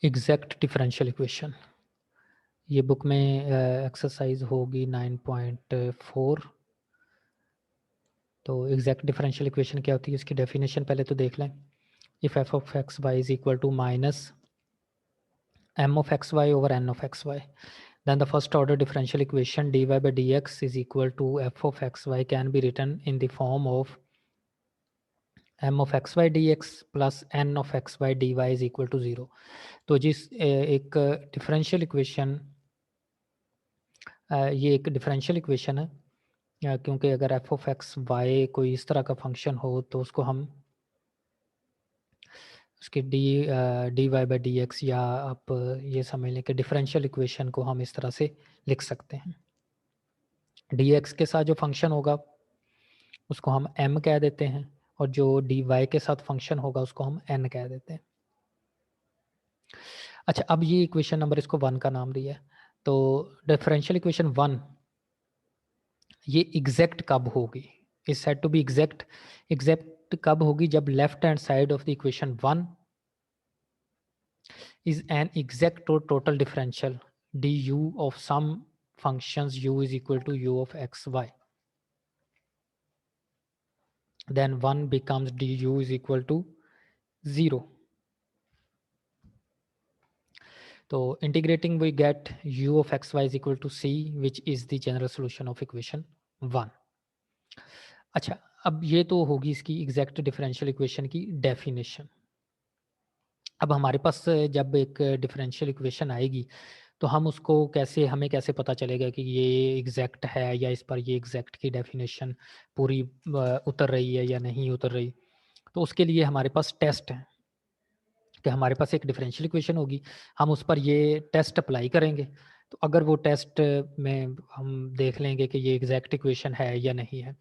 Exact differential equation, ये book में exercise होगी 9.4। तो एग्जैक्ट डिफरेंशियल इक्वेशन क्या होती है, इसकी डेफिनेशन पहले तो देख लें। If f of x y is equal to minus m of xy over n of xy, then the first order differential equation dy by dx is equal to f of xy can be written in the form of m of xy dx plus n of xy dy is equal to 0। तो जिस एक differential equation, ये एक differential equation है, क्योंकि अगर F of x Y कोई इस तरह का फंक्शन हो तो उसको हम उसके d y by d x, या आप ये समझ लें कि डिफरेंशियल इक्वेशन को हम इस तरह से लिख सकते हैं। डी एक्स के साथ जो फंक्शन होगा उसको हम m कह देते हैं, और जो डी वाई के साथ फंक्शन होगा उसको हम n कह देते हैं। अच्छा, अब ये इक्वेशन नंबर इसको 1 का नाम दिया है। तो डिफरेंशियल इक्वेशन 1 ये एग्जैक्ट कब होगी, is said to be exact. Exact कब होगी? जब left hand side of the equation 1 is an exact or total differential du of some functions u is equal to u of x y, then 1 becomes du is equal to 0। तो integrating we get u of x y is equal to c, which is the general solution of equation 1। अच्छा, अब ये तो होगी इसकी exact differential equation की definition. अब हमारे पास जब एक डिफरेंशियल इक्वेशन आएगी तो हम उसको कैसे, हमें कैसे पता चलेगा कि ये एग्जैक्ट है या इस पर ये एग्जैक्ट की डेफिनेशन पूरी उतर रही है या नहीं उतर रही। तो उसके लिए हमारे पास टेस्ट है कि हमारे पास एक डिफरेंशियल इक्वेशन होगी, हम उस पर ये टेस्ट अप्लाई करेंगे। तो अगर वो टेस्ट में हम देख लेंगे कि ये एग्जैक्ट इक्वेशन है या नहीं है,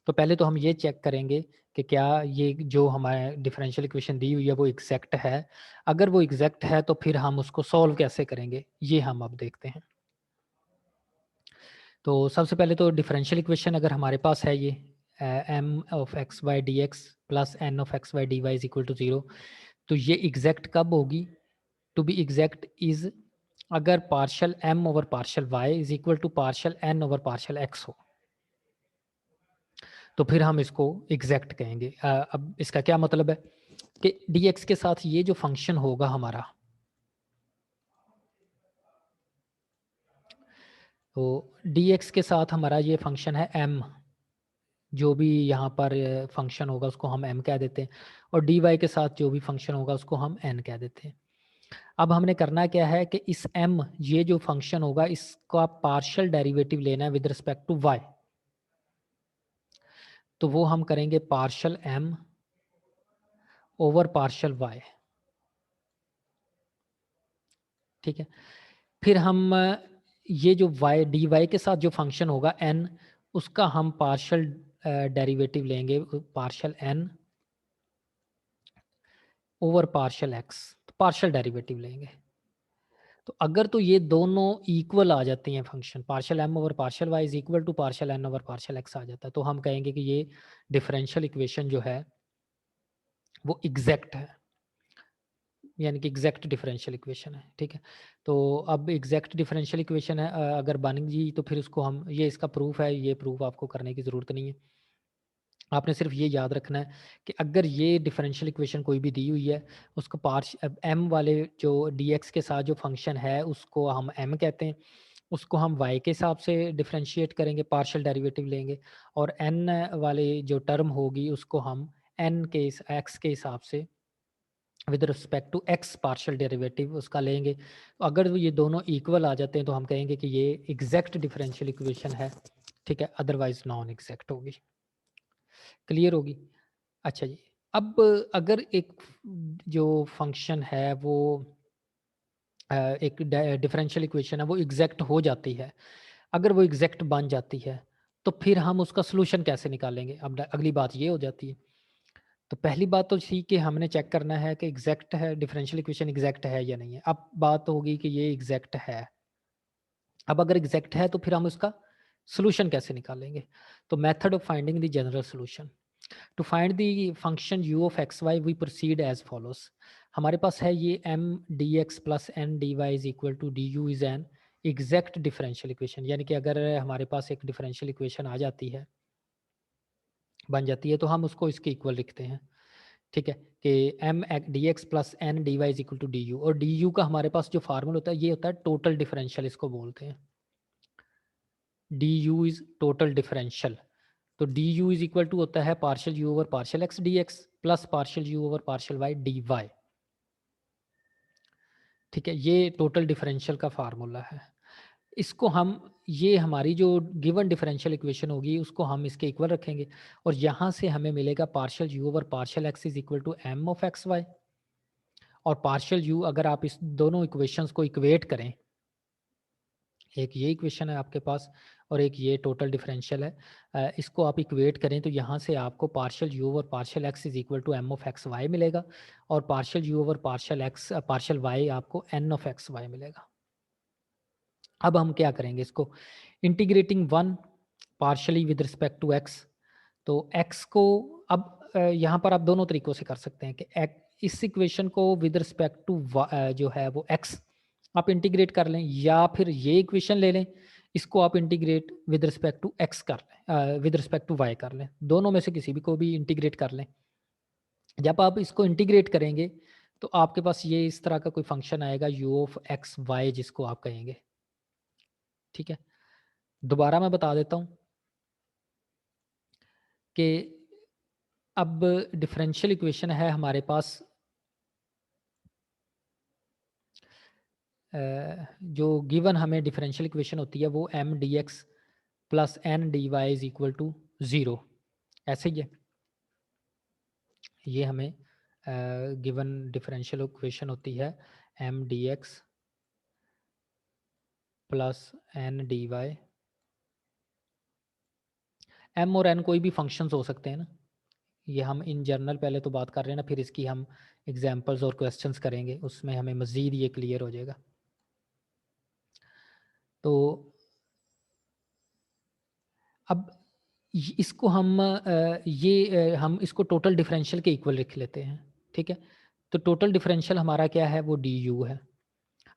तो पहले तो हम ये चेक करेंगे कि क्या ये जो हमारे डिफरेंशियल इक्वेशन दी हुई है वो एग्जैक्ट है। अगर वो एग्जैक्ट है तो फिर हम उसको सॉल्व कैसे करेंगे, ये हम अब देखते हैं। तो सबसे पहले तो डिफरेंशियल इक्वेशन अगर हमारे पास है ये m of x Y D x plus n of x Y D Y is equal to 0, तो ये एग्जैक्ट कब होगी? टू बी एग्जैक्ट इज अगर partial m over partial y is equal to partial n over partial x हो, तो फिर हम इसको एग्जैक्ट कहेंगे। अब इसका क्या मतलब है कि dx के साथ ये जो फंक्शन होगा हमारा, तो dx के साथ हमारा ये फंक्शन है m, जो भी यहाँ पर फंक्शन होगा उसको हम m कह देते हैं, और dy के साथ जो भी फंक्शन होगा उसको हम n कह देते हैं। अब हमने करना क्या है कि इस m, ये जो फंक्शन होगा इसका पार्शियल डेरिवेटिव लेना है विद रिस्पेक्ट टू y। तो वो हम करेंगे partial m over partial y, ठीक है। फिर हम ये जो y डी वाई के साथ जो फंक्शन होगा n, उसका हम पार्शियल डेरिवेटिव लेंगे partial n over partial x, तो पार्शियल डेरिवेटिव लेंगे। तो अगर तो ये दोनों इक्वल आ जाते हैं function, partial m over partial y is equal to partial n over partial x आ जाता है, तो हम कहेंगे कि ये डिफरेंशियल इक्वेशन जो है वो एग्जैक्ट है, यानी कि एग्जैक्ट डिफरेंशियल इक्वेशन है, ठीक है। तो अब एग्जैक्ट डिफरेंशियल इक्वेशन है अगर बन गई तो फिर उसको हम, ये इसका प्रूफ है, ये प्रूफ आपको करने की ज़रूरत नहीं है। आपने सिर्फ ये याद रखना है कि अगर ये डिफरेंशियल इक्वेशन कोई भी दी हुई है, उसको पार्श m वाले जो dx के साथ जो फंक्शन है उसको हम m कहते हैं, उसको हम y के हिसाब से डिफरेंशिएट करेंगे, पार्शियल डेरिवेटिव लेंगे, और n वाले जो टर्म होगी उसको हम n के x के हिसाब से with respect to x partial derivative उसका लेंगे। तो अगर ये दोनों इक्वल आ जाते हैं तो हम कहेंगे कि ये एग्जैक्ट डिफरेंशियल इक्वेशन है, ठीक है, अदरवाइज नॉन एग्जैक्ट होगी। क्लियर होगी? अच्छा जी, अब अगर एक जो फंक्शन है वो एक डिफरेंशियल इक्वेशन है वो एग्जैक्ट हो जाती है, अगर वो एग्जैक्ट बन जाती है तो फिर हम उसका सॉल्यूशन कैसे निकालेंगे? अब अगली बात ये हो जाती है। तो पहली बात तो थी कि हमने चेक करना है कि एग्जैक्ट है, डिफरेंशियल इक्वेशन एग्जैक्ट है या नहीं है। अब बात होगी कि ये एग्जैक्ट है। अब अगर एग्जैक्ट है तो फिर हम उसका सॉल्यूशन कैसे निकालेंगे? तो method of finding the general solution. To find the function u of xy we proceed as follows. हमारे पास है ये m D x plus N D Y is equal to d you is an exact differential equation, यानी कि अगर हमारे पास एक differential equation आ जाती है, बन जाती है, तो हम उसको इसके इक्वल लिखते हैं। ठीक है, कि m D x plus N D Y is equal to d u, और डी यू का हमारे पास जो फार्मूला होता है ये होता है टोटल डिफरेंशियल, इसको बोलते हैं। D you is total differential. तो D you is equal to होता है partial you over partial x D x plus partial you over partial Y D Y. ठीक है, ये टोटल डिफरेंशियल का फार्मूला है। इसको हम, ये हमारी जो गिवन डिफरेंशियल इक्वेशन होगी उसको हम इसके इक्वल रखेंगे, और यहाँ से हमें मिलेगा partial you over partial x is equal to m of x y. और पार्शियल यू, अगर आप इस दोनों इक्वेशंस को इक्वेट करें, एक ये इक्वेशन है आपके पास और एक ये टोटल डिफरेंशियल है, इसको आप इक्वेट करें तो यहाँ से आपको partial you over partial x is equal to m of x y मिलेगा, और partial you over partial x partial y आपको एन ऑफ एक्स वाई मिलेगा। अब हम क्या करेंगे, इसको integrating one partially with respect to x. तो एक्स को अब यहाँ पर आप दोनों तरीकों से कर सकते हैं कि इस इक्वेशन को विद रिस्पेक्ट टू जो है वो एक्स आप इंटीग्रेट कर लें, या फिर ये इक्वेशन ले लें, इसको आप integrate with respect to x कर लें, विद रिस्पेक्ट टू वाई कर लें, दोनों में से किसी भी को भी इंटीग्रेट कर लें। जब आप इसको इंटीग्रेट करेंगे तो आपके पास ये इस तरह का कोई फंक्शन आएगा यू ऑफ एक्स वाई, जिसको आप कहेंगे। ठीक है, दोबारा मैं बता देता हूँ कि अब डिफरेंशियल इक्वेशन है हमारे पास, जो गिवन हमें डिफरेंशियल इक्वेशन होती है वो m D x plus N D Y is equal to zero, ऐसे ही है। ये हमें गिवन डिफरेंशियल इक्वेशन होती है M D x plus N D y. M और एन कोई भी फंक्शंस हो सकते हैं ना, ये हम इन जनरल पहले तो बात कर रहे हैं ना, फिर इसकी हम एग्जांपल्स और क्वेश्चंस करेंगे, उसमें हमें मज़ीद ये क्लियर हो जाएगा। तो अब इसको हम हम इसको टोटल डिफरेंशियल के इक्वल लिख लेते हैं। ठीक है, तो टोटल डिफरेंशियल हमारा क्या है, वो डी यू है।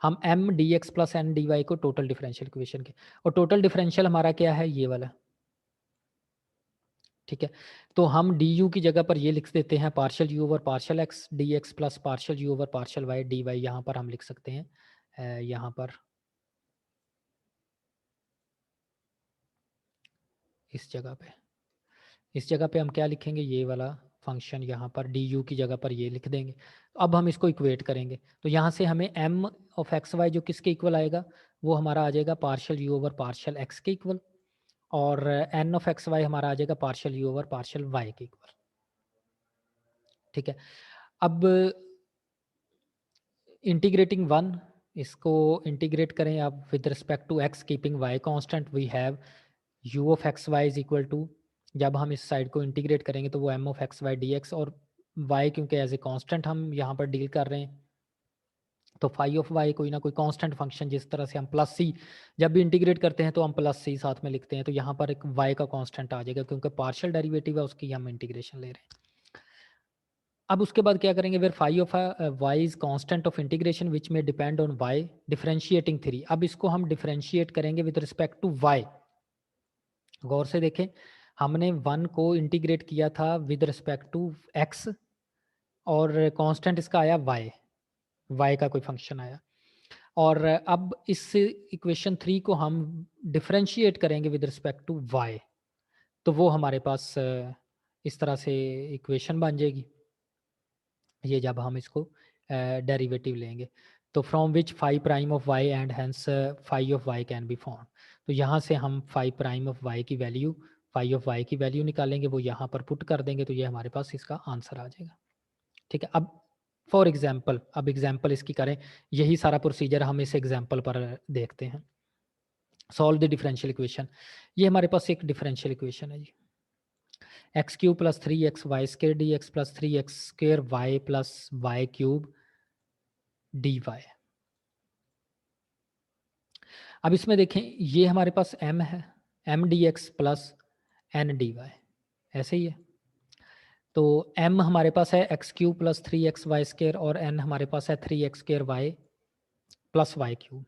हम m D x plus N D y को टोटल डिफरेंशियल इक्वेशन के, और टोटल डिफरेंशियल हमारा क्या है, ये वाला। ठीक है, तो हम डी यू की जगह पर ये लिख देते हैं partial you over partial x D x plus partial you over partial Y D y. यहाँ पर हम लिख सकते हैं यहाँ पर इस जगह पे हम क्या लिखेंगे, ये वाला फंक्शन यहाँ पर डी यू की जगह पर ये लिख देंगे। अब हम इसको इक्वेट करेंगे तो यहाँ से हमें एम ऑफ एक्स वाई जो किसके इक्वल आएगा, वो हमारा आ जाएगा partial you over partial x के इक्वल, और एन ऑफ एक्स वाई हमारा आ जाएगा partial you over partial y के इक्वल। ठीक है, अब इंटीग्रेटिंग वन, इसको इंटीग्रेट करें आप with respect to x keeping y constant, we have u of x y is equal to, जब हम इस साइड को इंटीग्रेट करेंगे तो वो m of x Y D x, और वाई क्योंकि एज ए कांस्टेंट हम यहाँ पर डील कर रहे हैं, तो फाई ऑफ वाई कोई ना कोई कांस्टेंट फंक्शन, जिस तरह से हम प्लस सी जब भी इंटीग्रेट करते हैं तो हम प्लस सी साथ में लिखते हैं, तो यहाँ पर एक वाई का कांस्टेंट आ जाएगा क्योंकि पार्शियल डेरिवेटिव है उसकी हम इंटीग्रेशन ले रहे हैं। अब उसके बाद क्या करेंगे, where phi of Y is constant of integration which में depend on Y differentiating three. अब इसको हम डिफरेंशिएट करेंगे विद रिस्पेक्ट टू वाई। गौर से देखें, हमने वन को इंटीग्रेट किया था विद रिस्पेक्ट टू एक्स, और कांस्टेंट इसका आया वाई, वाई का कोई फंक्शन आया, और अब इस इक्वेशन थ्री को हम डिफरेंशिएट करेंगे विद रिस्पेक्ट टू वाई, तो वो हमारे पास इस तरह से इक्वेशन बन जाएगी, ये जब हम इसको डेरिवेटिव लेंगे, तो from which phi prime of y and hence phi of y can be found. तो यहाँ से हम फाई प्राइम ऑफ वाई की वैल्यू, फाई ऑफ वाई की वैल्यू निकालेंगे, वो यहाँ पर पुट कर देंगे, तो ये हमारे पास इसका आंसर आ जाएगा। ठीक है, अब फॉर एग्जाम्पल, अब एग्जाम्पल इसकी करें, यही सारा प्रोसीजर हम इस एग्जाम्पल पर देखते हैं। सॉल्व द डिफरेंशियल इक्वेशन, ये हमारे पास एक डिफरेंशियल इक्वेशन है जी, x cube plus three X Y square D x plus three X square Y plus Y cube D Y. अब इसमें देखें, ये हमारे पास m है, M D x plus N D Y, ऐसे ही है। तो m हमारे पास है X cube plus 3xy square और n हमारे पास है 3x square y plus Y cube.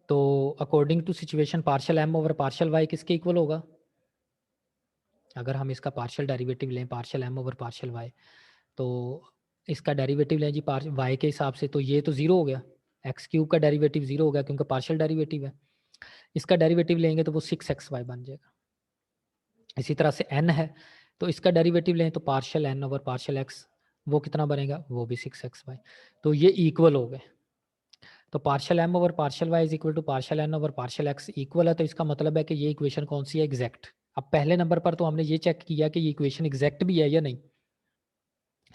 तो according to situation partial m over partial y किसके इक्वल होगा? अगर हम इसका पार्शियल डेरिवेटिव लें partial m over partial y, तो इसका डेरिवेटिव लें जी y के हिसाब से, तो ये तो ज़ीरो हो गया, एक्स क्यूब का डेरिवेटिव ज़ीरो हो गया क्योंकि पार्शियल डेरिवेटिव है। इसका डेरिवेटिव लेंगे तो वो 6xy बन जाएगा। इसी तरह से n है, तो इसका डेरिवेटिव लें तो partial n over partial x, वो कितना बनेगा? वो भी 6xy। तो ये इक्वल हो गए। तो partial m over partial y is equal to partial n over partial x equal है, तो इसका मतलब है कि ये इक्वेशन कौन सी है? एग्जैक्ट। अब पहले नंबर पर तो हमने ये चेक किया कि ये इक्वेशन एग्जैक्ट भी है या नहीं।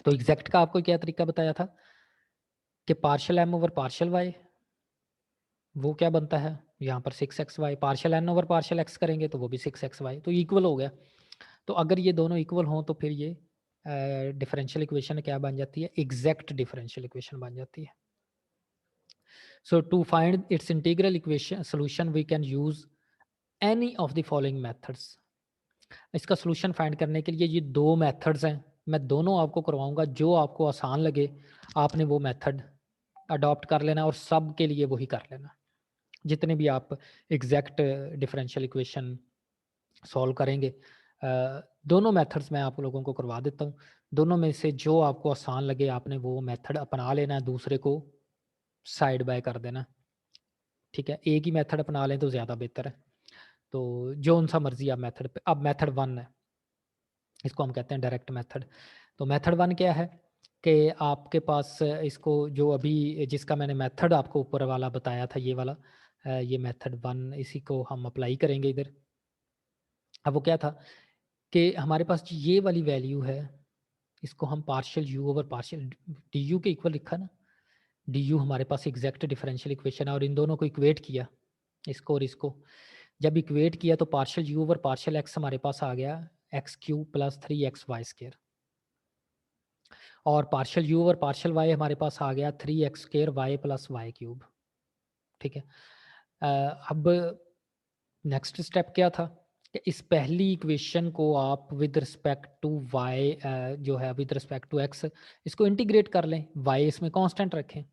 तो एग्जैक्ट का आपको क्या तरीका बताया था कि partial m over partial y वो क्या बनता है यहाँ पर 6xy, partial n over partial x करेंगे तो वो भी 6xy, तो इक्वल हो गया। तो अगर ये दोनों इक्वल हों तो फिर ये डिफरेंशियल इक्वेशन क्या बन जाती है? एग्जैक्ट डिफरेंशियल इक्वेशन बन जाती है। So to find its integral equation solution we can use any of the following methods. इसका सोल्यूशन फाइंड करने के लिए ये दो मेथड्स हैं, मैं दोनों आपको करवाऊंगा, जो आपको आसान लगे आपने वो मेथड अडॉप्ट कर लेना और सब के लिए वही कर लेना। जितने भी आप एग्जैक्ट डिफरेंशियल इक्वेशन सॉल्व करेंगे, दोनों मेथड्स मैं आप लोगों को करवा देता हूँ। दोनों में से जो आपको आसान लगे आपने वो मेथड अपना लेना है, दूसरे को साइड बाय कर देना। ठीक है, एक ही मेथड अपना लें तो ज़्यादा बेहतर है। तो जो उनसा मर्जी आप मेथड पे, अब मेथड 1 है, इसको हम कहते हैं डायरेक्ट मेथड। तो मेथड 1 क्या है कि आपके पास इसको जो अभी जिसका मैंने मेथड आपको ऊपर वाला बताया था, ये वाला, ये मेथड 1, इसी को हम अप्लाई करेंगे इधर। अब वो क्या था कि हमारे पास ये वाली वैल्यू है, इसको हम partial you over partial D you के इक्वल लिखा ना, डी यू हमारे पास एग्जैक्ट डिफरेंशियल इक्वेशन है और इन दोनों को इक्वेट किया, इसको और इसको जब इक्वेट किया तो partial you over partial X हमारे पास आ गया X cube plus 3xy square, और partial you over partial Y हमारे पास आ गया 3x square Y plus Y cube. ठीक है, अब नेक्स्ट स्टेप क्या था कि इस पहली इक्वेशन को आप विद रिस्पेक्ट टू वाई जो है विद रिस्पेक्ट टू एक्स इसको इंटीग्रेट कर लें, वाई इसमें कांस्टेंट रखें।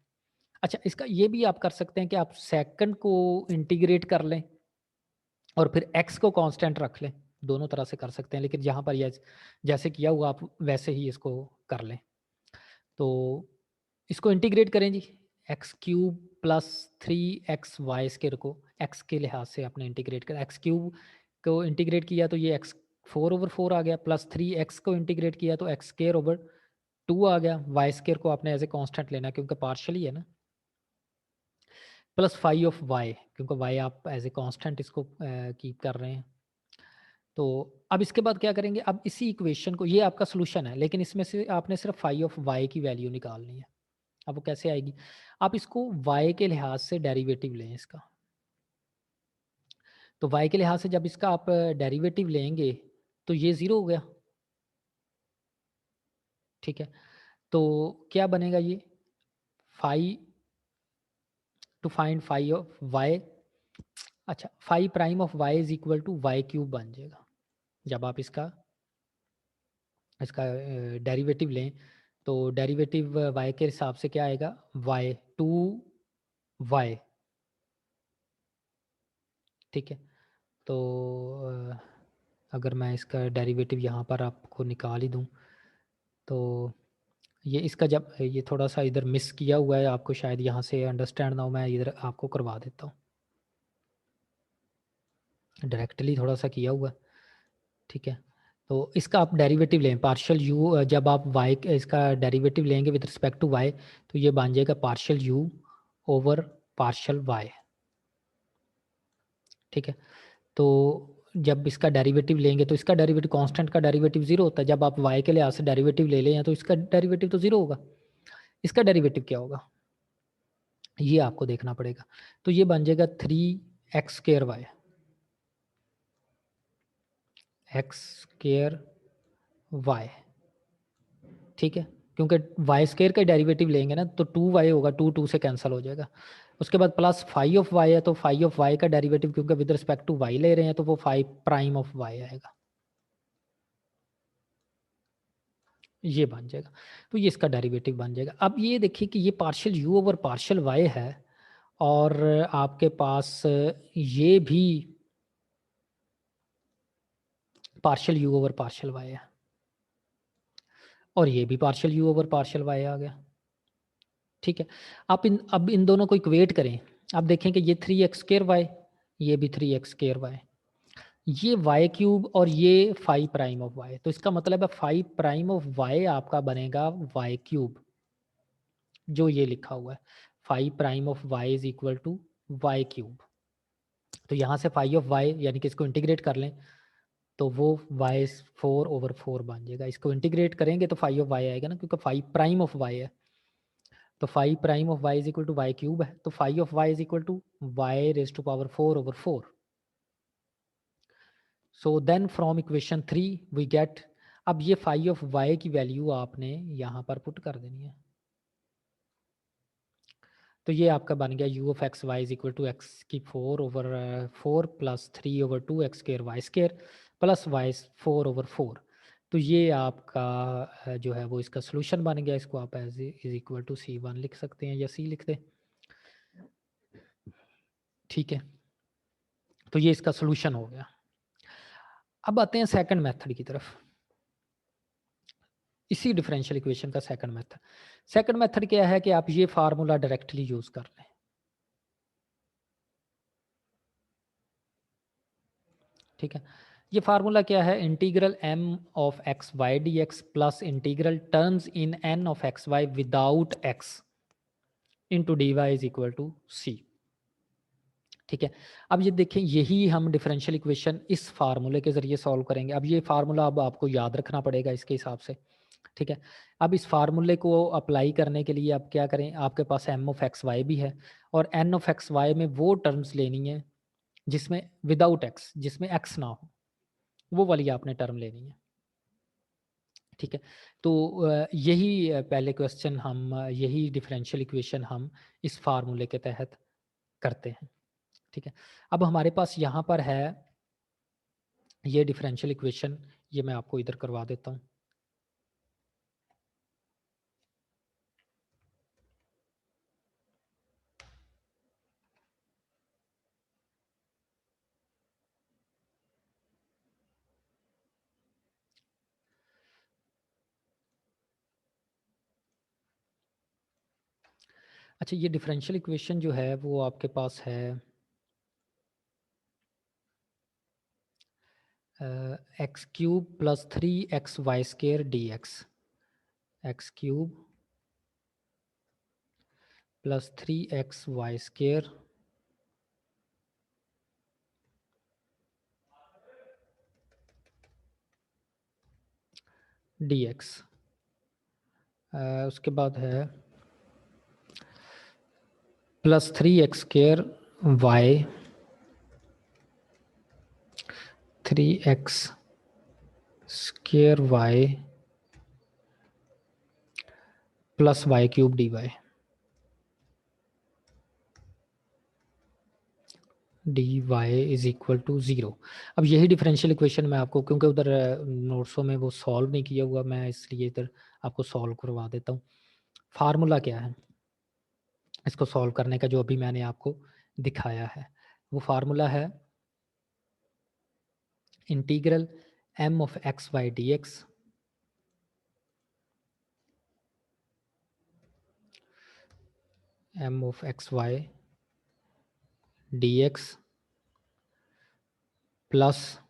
अच्छा, इसका ये भी आप कर सकते हैं कि आप सेकंड को इंटीग्रेट कर लें और फिर एक्स को कांस्टेंट रख लें, दोनों तरह से कर सकते हैं, लेकिन यहाँ पर ये जैसे किया हुआ आप वैसे ही इसको कर लें। तो इसको इंटीग्रेट करें जी, x cube plus 3xy square को एक्स के लिहाज से आपने इंटीग्रेट कर, एक्स क्यूब को इंटीग्रेट किया तो ये एक्स 4/4 आ गया, प्लस 3x को इंटीग्रेट किया तो एक्स स्क्वायर ओवर 2 आ गया, वाई स्क्वायर को आपने एज ए कांस्टेंट लेना क्योंकि पार्शियली है ना, प्लस 5 क्योंकि वाई आप एज ए कांस्टेंट इसको कीप कर रहे हैं। तो अब इसके बाद क्या करेंगे, अब इसी इक्वेशन को, ये आपका सोल्यूशन है लेकिन इसमें से आपने सिर्फ फाई की वैल्यू निकालनी है। अब वो कैसे आएगी, आप इसको y के लिहाज से डेरिवेटिव लें इसका। तो y के लिहाज से जब इसका आप डेरिवेटिव लेंगे तो ये ज़ीरो हो गया। ठीक है, तो क्या बनेगा ये phi to find phi of y, अच्छा phi prime of y is equal to y cube बन जाएगा जब आप इसका इसका डेरिवेटिव लें। तो डेरिवेटिव y के हिसाब से क्या आएगा, y। ठीक है, तो अगर मैं इसका डेरिवेटिव यहाँ पर आपको निकाल ही दूँ तो ये इसका जब ये थोड़ा सा इधर मिस किया हुआ है, आपको शायद यहाँ से अंडरस्टैंड ना हो, मैं इधर आपको करवा देता हूँ, डायरेक्टली थोड़ा सा किया हुआ है। ठीक है, तो इसका आप डेरिवेटिव लें पार्शियल यू, जब आप वाई इसका डेरिवेटिव लेंगे विद रिस्पेक्ट टू वाई तो ये बन जाएगा partial you over partial y. ठीक है, तो जब इसका डेरिवेटिव लेंगे तो इसका डेरिवेटिव कांस्टेंट का डेरिवेटिव जीरो होता है, जब आप y के लिहाज से डेरिवेटिव ले लें तो इसका डेरिवेटिव तो जीरो होगा, इसका डेरिवेटिव क्या होगा ये आपको देखना पड़ेगा। तो ये बन जाएगा 3x square y, x square y. ठीक है, क्योंकि वाई स्क्वायर का डेरिवेटिव लेंगे ना तो 2y होगा, 2 से कैंसिल हो जाएगा। उसके बाद प्लस फाई ऑफ वाई है, तो फाई ऑफ वाई का डेरिवेटिव क्योंकि विद रिस्पेक्ट टू वाई ले रहे हैं तो वो फाई प्राइम ऑफ वाई आएगा। ये बन जाएगा। तो ये इसका डेरिवेटिव बन जाएगा। अब ये देखिए कि ये partial you over partial Y है और आपके पास ये भी partial you over partial Y है और ये भी partial you over partial Y आ गया। ठीक है, आप अब इन दोनों को इक्वेट करें। आप देखें कि ये 3x² वाई, ये भी 3x² वाई, ये वाई क्यूब और ये 5 प्राइम ऑफ वाई। तो इसका मतलब है 5 प्राइम ऑफ वाई आपका बनेगा वाई क्यूब, जो ये लिखा हुआ है 5 prime of Y is equal to y cube. तो यहाँ से 5 ऑफ वाई यानी कि इसको इंटीग्रेट कर लें तो वो वाई 4/4 बन जाएगा। इसको इंटीग्रेट करेंगे तो 5 ऑफ वाई आएगा ना, क्योंकि 5 प्राइम ऑफ वाई है। तो 5 prime of Y is equal to y cube है, तो 5 of Y is equal to y raise to power 4/4। So then from equation 3 we get, अब ये 5 ऑफ वाई की वैल्यू आपने यहाँ पर पुट कर देनी है। तो ये आपका बन गया u of x y is equal to x की 4/4 plus 3/2x² y square plus y 4/4। तो ये आपका जो है वो इसका सोल्यूशन बन गया। इसको आप as is equal to C1 लिख सकते हैं या C लिख दें। ठीक है, तो ये इसका सोल्यूशन हो गया। अब आते हैं सेकंड मेथड की तरफ, इसी डिफरेंशियल इक्वेशन का सेकंड मेथड। सेकंड मेथड क्या है कि आप ये फार्मूला डायरेक्टली यूज कर लें। ठीक है, ये फार्मूला क्या है, integral m of x Y D x plus integral terms in n of x Y without x into D Y is equal to C. ठीक है, अब ये देखें, यही हम डिफरेंशियल इक्वेशन इस फार्मूले के जरिए सॉल्व करेंगे। अब ये फार्मूला अब आपको याद रखना पड़ेगा इसके हिसाब से। ठीक है, अब इस फार्मूले को अप्लाई करने के लिए आप क्या करें, आपके पास m ऑफ एक्स वाई भी है और n ऑफ एक्स वाई में वो टर्म्स लेनी है जिसमें विदाउट x, जिसमें x ना हो, वो वाली आपने टर्म लेनी है। ठीक है, तो यही पहले क्वेश्चन हम यही डिफरेंशियल इक्वेशन हम इस फार्मूले के तहत करते हैं। ठीक है, अब हमारे पास यहाँ पर है ये डिफरेंशियल इक्वेशन, ये मैं आपको इधर करवा देता हूँ। अच्छा, ये डिफरेंशियल इक्वेशन जो है वो आपके पास है x³ plus 3xy² dx, x³ plus 3xy² dx। उसके बाद है plus 3x² y 3x² y plus y³ dy dy is equal to 0। अब यही डिफरेंशियल इक्वेशन मैं आपको, क्योंकि उधर नोट्सों में वो सॉल्व नहीं किया हुआ, मैं इसलिए इधर आपको सॉल्व करवा देता हूँ। फार्मूला क्या है इसको सॉल्व करने का, जो अभी मैंने आपको दिखाया है, वो फार्मूला है integral m of x Y D x m of x Y D x plus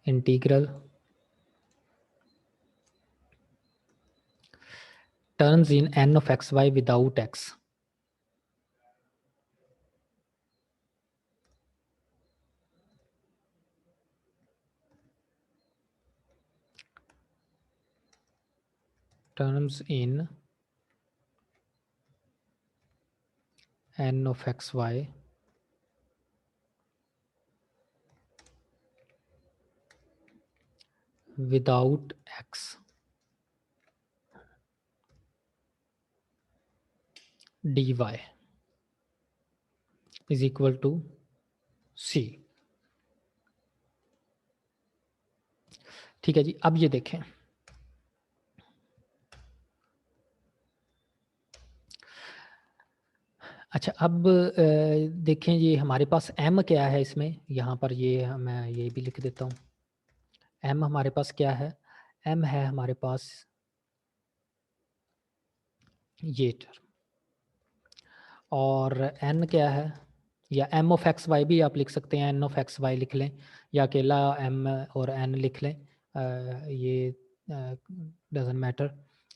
integral terms in n of x Y without x terms in n of xy without x dy is equal to c। ठीक है जी, अब ये देखें, अच्छा, अब देखें ये हमारे पास m क्या है इसमें, यहाँ पर ये मैं ये भी लिख देता हूँ। m हमारे पास क्या है, m है हमारे पास ये टर्म, और n क्या है, या m ऑफ एक्स वाई भी आप लिख सकते हैं, n ऑफ एक्स वाई लिख लें, या अकेला m और n लिख लें, ये doesn't matter,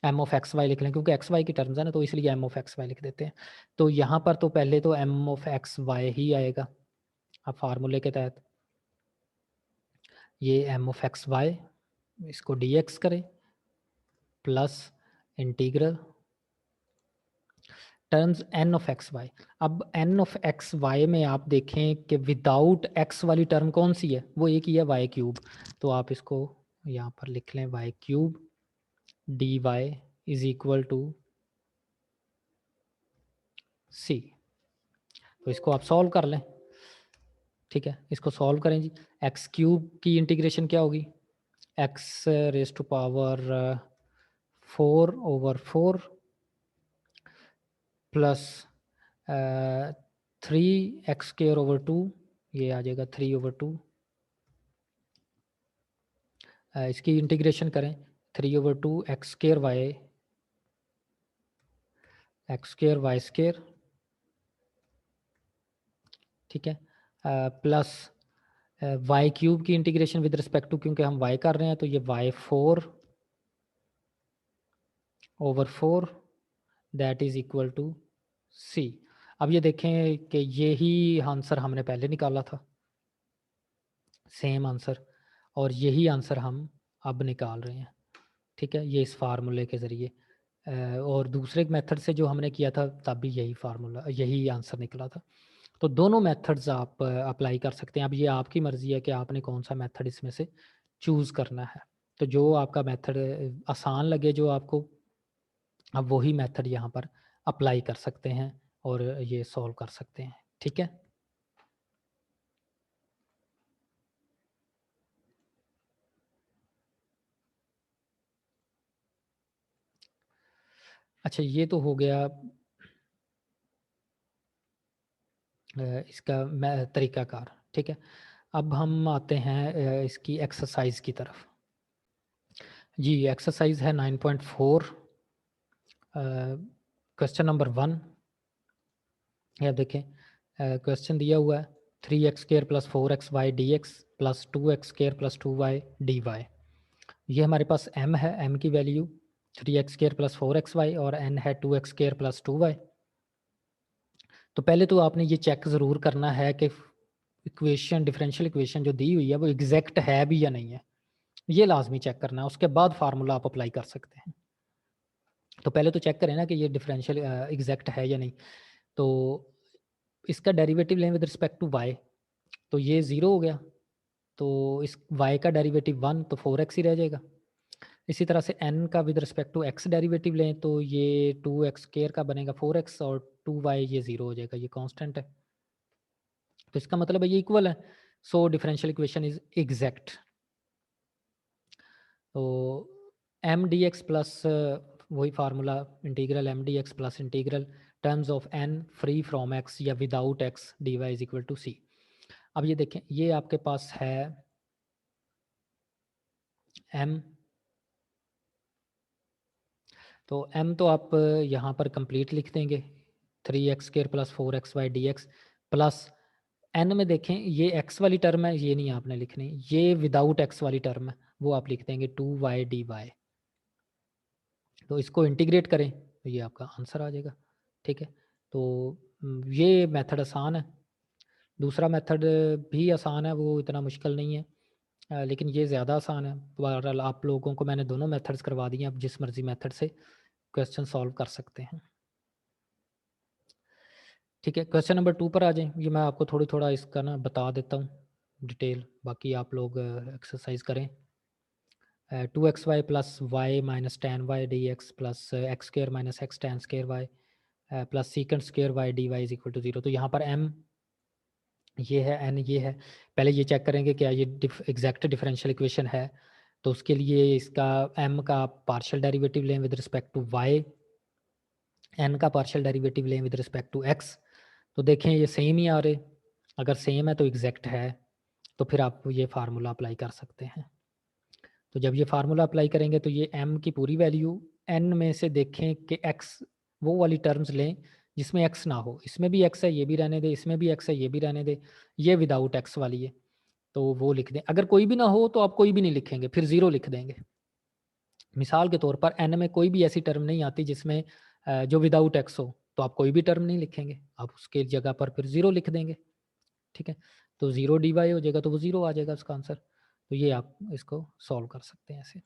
m of x y लिख लें क्योंकि एक्स वाई की टर्म्स है ना, तो इसलिए m ऑफ एक्स वाई लिख देते हैं। तो यहाँ पर तो पहले तो m ऑफ एक्स वाई ही आएगा, अब फार्मूले के तहत ये m ऑफ एक्स वाई, इसको dx करें plus integral terms n of x y. अब n ऑफ एक्स वाई में आप देखें कि विदाउट x वाली टर्म कौन सी है, वो एक ही है y क्यूब। तो आप इसको यहाँ पर लिख लें y cube D Y is equal to c। तो इसको आप सॉल्व कर लें, ठीक है, इसको सॉल्व करें जी। एक्स क्यूब की इंटीग्रेशन क्या होगी, x raise to power 4/4 plus 3x²/2, ये आ जाएगा 3/2। इसकी इंटीग्रेशन करें 3/2 x² y², ठीक है, प्लस वाई क्यूब की इंटीग्रेशन विद रिस्पेक्ट टू, क्योंकि हम y कर रहे हैं तो ये y4/4 that is equal to c। अब ये देखें कि ये ही आंसर हमने पहले निकाला था, सेम आंसर, और यही आंसर हम अब निकाल रहे हैं, ठीक है, ये इस फार्मूले के ज़रिए। और दूसरे मेथड से जो हमने किया था तब भी यही फार्मूला, यही आंसर निकला था। तो दोनों मेथड्स आप अप्लाई कर सकते हैं। अब ये आपकी मर्ज़ी है कि आपने कौन सा मेथड इसमें से चूज़ करना है। तो जो आपका मेथड आसान लगे जो आपको, अब वही मेथड यहाँ पर अप्लाई कर सकते हैं और ये सॉल्व कर सकते हैं, ठीक है। अच्छा, ये तो हो गया इसका मैं तरीक़ाकार, ठीक है। अब हम आते हैं इसकी एक्सरसाइज की तरफ। जी, एक्सरसाइज है 9.4, क्वेश्चन नंबर 1। या देखें, क्वेश्चन दिया हुआ है 3x² plus 4xy dx plus 2x² plus 2y dy। ये हमारे पास m है, m की वैल्यू 3x² प्लस 4xy और n है 2x² प्लस 2y। तो पहले तो आपने ये चेक ज़रूर करना है कि इक्वेशन, डिफरेंशियल इक्वेशन जो दी हुई है वो एग्जैक्ट है भी या नहीं है, ये लाजमी चेक करना है, उसके बाद फार्मूला आप अप्लाई कर सकते हैं। तो पहले तो चेक करें ना कि ये डिफरेंशियल एग्जैक्ट है या नहीं। तो इसका डेरिवेटिव लें विद रिस्पेक्ट टू y, तो ये 0 हो गया, तो इस y का डेरिवेटिव 1, तो 4x ही रह जाएगा। इसी तरह से n का with respect to x derivative लें तो ये 2x² का बनेगा 4x, और 2y ये 0 हो जाएगा, ये कांस्टेंट है। तो इसका मतलब है ये इक्वल है, so differential equation is exact. तो एम डी एक्स प्लस वही formula, integral M D x plus integral terms of N free from X या without X D Y is equal to C. अब ये देखें, ये आपके पास है एम, तो एम तो आप यहाँ पर कंप्लीट लिख देंगे 3x² plus 4xy dx plus N में देखें ये एक्स वाली टर्म है, ये नहीं आपने लिखनी, ये विदाउट एक्स वाली टर्म है, वो आप लिख देंगे 2y dy। तो इसको इंटीग्रेट करें तो ये आपका आंसर आ जाएगा, ठीक है। तो ये मेथड आसान है। दूसरा मेथड भी आसान है, वो इतना मुश्किल नहीं है, लेकिन ये ज़्यादा आसान है। तो बहरहाल आप लोगों को मैंने दोनों मेथड्स करवा दिए, आप जिस मर्ज़ी मेथड से क्वेश्चन सॉल्व कर सकते हैं, ठीक है। क्वेश्चन नंबर 2 पर आ जाएं। ये मैं आपको थोड़ा इसका ना बता देता हूँ डिटेल, बाकी आप लोग एक्सरसाइज करें। 2xy plus y minus ten y D x plus x² minus x ten square y plus second square y D Y is equal to 0। तो यहाँ पर m ये है, n ये है। पहले ये चेक करेंगे क्या ये एग्जैक्ट डिफरेंशियल इक्वेशन है, तो उसके लिए इसका m का पार्शियल डेरिवेटिव लें with respect to y, n का पार्शियल डेरिवेटिव लें विद रिस्पेक्ट टू x, तो देखें ये सेम ही आ रहे, अगर सेम है तो एग्जैक्ट है, तो फिर आप ये फार्मूला अप्लाई कर सकते हैं। तो जब ये फार्मूला अप्लाई करेंगे तो ये m की पूरी वैल्यू n में से देखें कि x वो वाली टर्म्स लें जिसमें x ना हो, इसमें भी x है ये भी रहने दे, इसमें भी x है ये भी रहने दे, ये विदाउट x वाली है तो वो लिख दें। अगर कोई भी ना हो तो आप कोई भी नहीं लिखेंगे, फिर ज़ीरो लिख देंगे। मिसाल के तौर पर n में कोई भी ऐसी टर्म नहीं आती जिसमें जो विदाउट x हो, तो आप कोई भी टर्म नहीं लिखेंगे, आप उसके जगह पर फिर ज़ीरो लिख देंगे। ठीक है, तो ज़ीरो डी वाई हो जाएगा तो वो ज़ीरो आ जाएगा उसका आंसर। तो ये आप इसको सॉल्व कर सकते हैं ऐसे।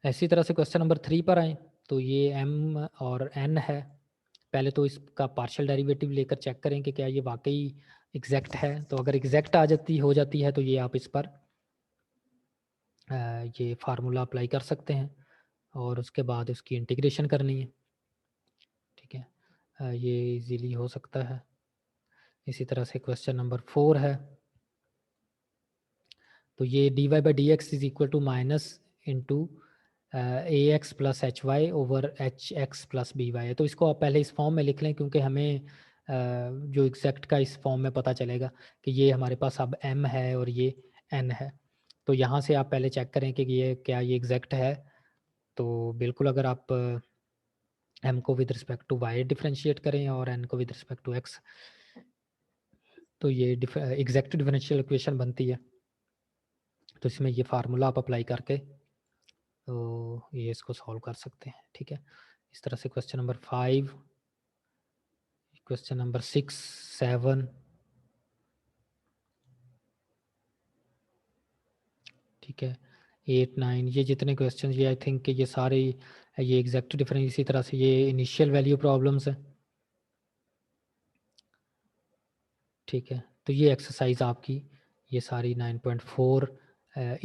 इसी तरह से क्वेश्चन नंबर 3 पर आएँ, तो ये m और n है। पहले तो इसका पार्शियल डेरिवेटिव लेकर चेक करें कि क्या ये वाक़ई एग्ज़ैक्ट है। तो अगर एग्ज़ैक्ट हो जाती है तो ये आप इस पर ये फार्मूला अप्लाई कर सकते हैं और उसके बाद उसकी इंटीग्रेशन करनी है। ठीक है, ये ईज़िली हो सकता है। इसी तरह से क्वेश्चन नंबर 4 है। तो ये dy by d x is equal to minus into a x plus h y over h x plus b y है। तो इसको आप पहले इस फॉर्म में लिख लें क्योंकि हमें जो एग्जैक्ट का इस फॉर्म में पता चलेगा कि ये हमारे पास अब m है और ये n है। तो यहाँ से आप पहले चेक करें कि ये क्या ये एग्जैक्ट है। तो बिल्कुल अगर आप m को with respect to y differentiate करें और n को विद रिस्पेक्ट टू x, तो ये एग्जैक्ट डिफरेंशियल इक्वेशन बनती है। तो इसमें ये फार्मूला आप अप्लाई करके तो ये इसको सॉल्व कर सकते हैं। ठीक है, इस तरह से क्वेश्चन नंबर 5, क्वेश्चन नंबर 6, 7, ठीक है, 8, 9, ये जितने क्वेश्चन ये आई थिंक कि ये सारे ये एग्जैक्ट डिफरेंस, इसी तरह से ये इनिशियल वैल्यू प्रॉब्लम्स हैं। ठीक है, तो ये एक्सरसाइज आपकी ये सारी 9.4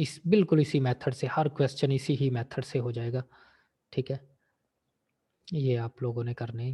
इस बिल्कुल इसी मेथड से, हर क्वेश्चन इसी ही मेथड से हो जाएगा। ठीक है, ये आप लोगों ने करने